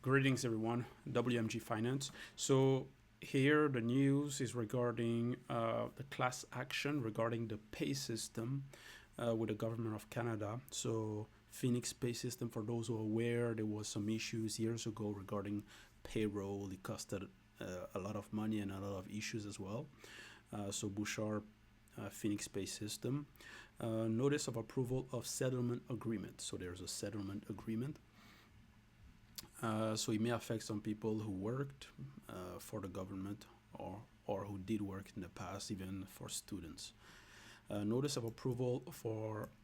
Greetings, everyone. WMG Finance. So here the news is regarding the class action regarding the pay system with the government of Canada. So Phoenix pay system, for those who are aware, there was some issues years ago regarding payroll. It costed a lot of money and a lot of issues as well. So Bouchard Phoenix pay system. Notice of approval of settlement agreement. So there's a settlement agreement. So it may affect some people who worked for the government or who did work in the past, even for students. Notice of approval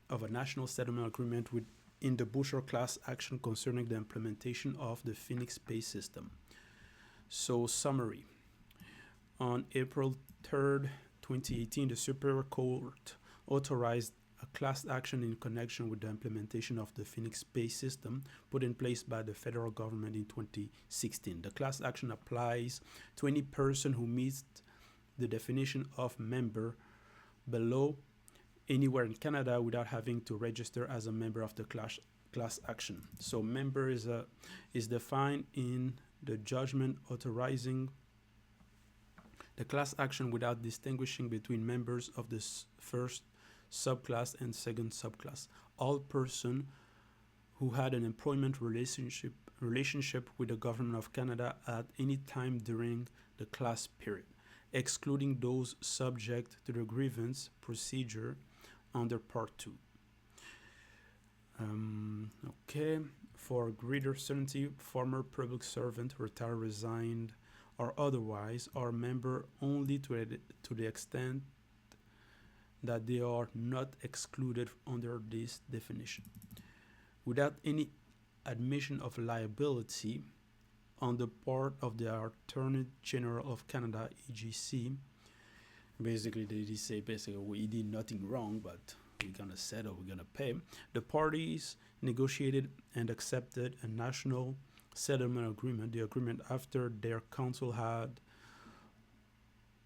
of a national settlement agreement in the Bouchard class action concerning the implementation of the Phoenix pay system. So summary. On April 3rd, 2018, the Superior Court authorized a class action in connection with the implementation of the Phoenix pay system put in place by the federal government in 2016. The class action applies to any person who meets the definition of member below anywhere in Canada without having to register as a member of the class action. So member is defined in the judgment authorizing the class action without distinguishing between members of the first subclass and second subclass. All person who had an employment relationship with the government of Canada at any time during the class period, excluding those subject to the grievance procedure under Part 2. For greater certainty, former public servant, retired, resigned, or otherwise, are member only to the extent that they are not excluded under this definition. Without any admission of liability on the part of the Attorney General of Canada, EGC, basically they say we did nothing wrong, but we're gonna settle, we're gonna pay. The parties negotiated and accepted a national settlement agreement. The agreement, after their counsel had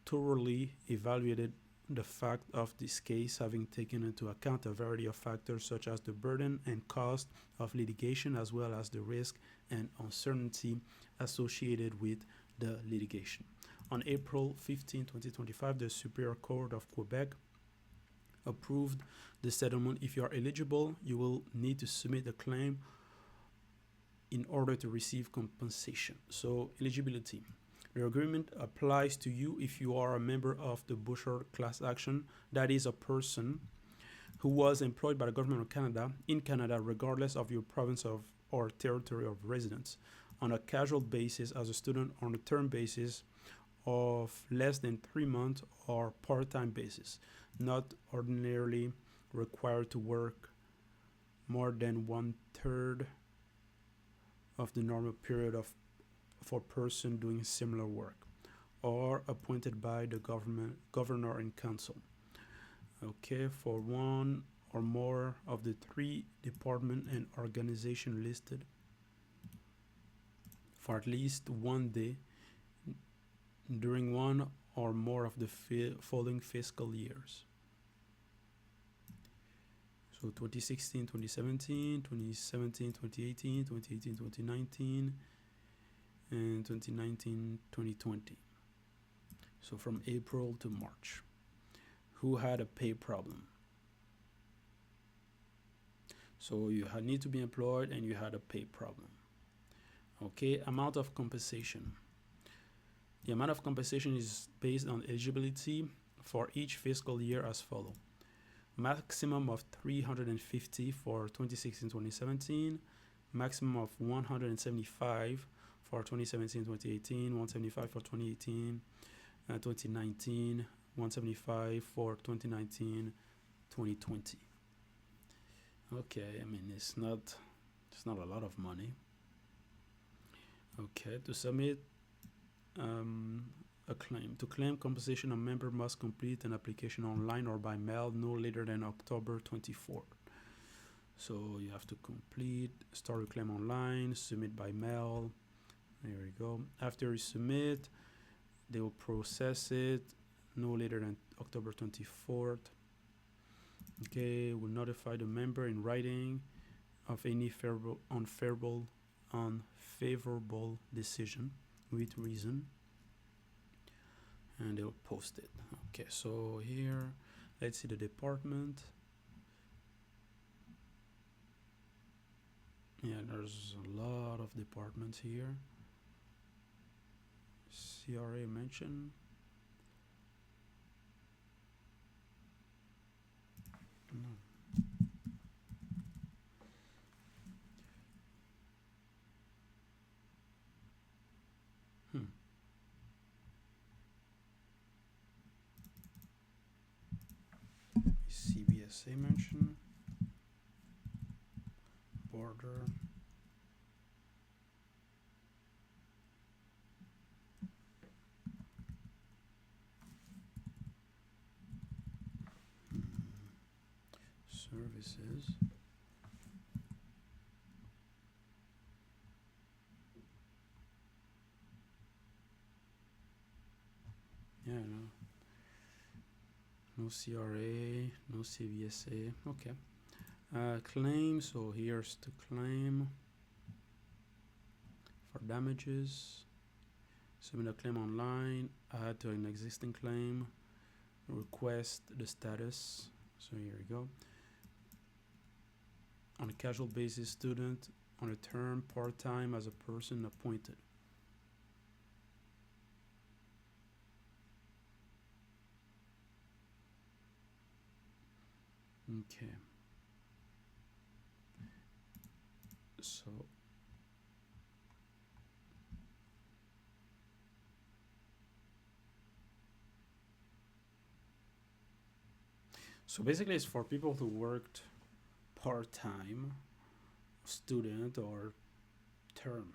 thoroughly evaluated the fact of this case, having taken into account a variety of factors such as the burden and cost of litigation, as well as the risk and uncertainty associated with the litigation. On April 15, 2025, the Superior Court of Quebec approved the settlement. If you are eligible, you will need to submit a claim in order to receive compensation. So eligibility. The agreement applies to you if you are a member of the Bouchard class action, that is a person who was employed by the government of Canada in Canada, regardless of your province of or territory of residence, on a casual basis as a student, on a term basis of less than 3 months, or part-time basis, not ordinarily required to work more than 1/3 of the normal period for person doing similar work, or appointed by the governor and council. For one or more of the 3 department and organization listed for at least 1 day during one or more of the following fiscal years. So 2016, 2017, 2017, 2018, 2018, 2019, and 2019, 2020. So from April to March. Who had a pay problem? So you need to be employed and you had a pay problem. Amount of compensation. The amount of compensation is based on eligibility for each fiscal year as follows. Maximum of $350 for 2016-2017, maximum of $175 for 2017-2018, $175 for 2018, 2019, $175 for 2019-2020. It's not a lot of money. To submit a claim. To claim compensation, a member must complete an application online or by mail no later than October 24th. So you have to start your claim online, submit by mail. There you go. After you submit, they will process it no later than October 24th. Will notify the member in writing of any unfavorable favorable decision with reason, and they'll post it. Okay, so here, let's see the department. Yeah, there's a lot of departments here. CRA mentioned. No. Hmm. CBSA mentioned. Border. Services. Yeah, no CRA, no CVSA. Okay. Claim. So here's the claim for damages. Submit a claim online. Add to an existing claim. Request the status. So here we go. On a casual basis, student. On a term, part-time as a person appointed. Okay. So basically it's for people who worked part-time, student or term.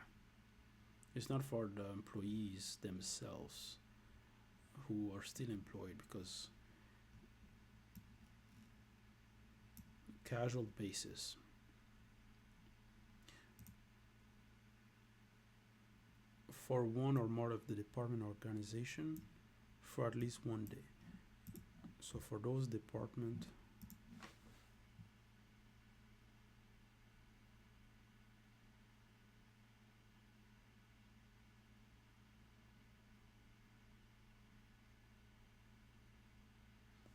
It's not for the employees themselves who are still employed, because casual basis. For one or more of the department or organization for at least one day. So for those department,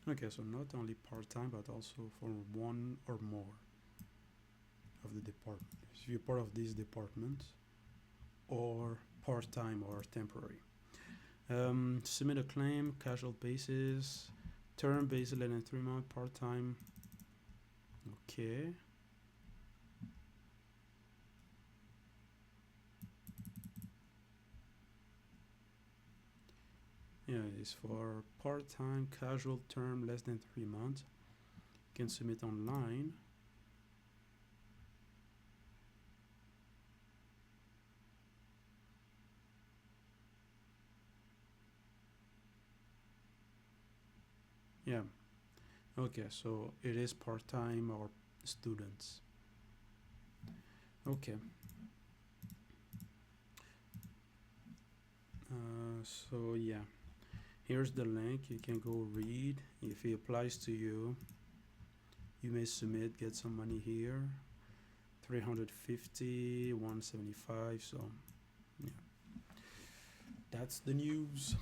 okay, so not only part-time but also for one or more of the department. If you're part of these departments, or part-time or temporary. Submit a claim, casual basis, term based less than 3 months, part-time. Okay. Yeah, it's for part-time, casual, term less than 3 months. You can submit online. Yeah. Okay, so it is part-time or students. Okay. So yeah, here's the link. You can go read. If it applies to you, you may submit, get some money here. 350, 175. So yeah, that's the news.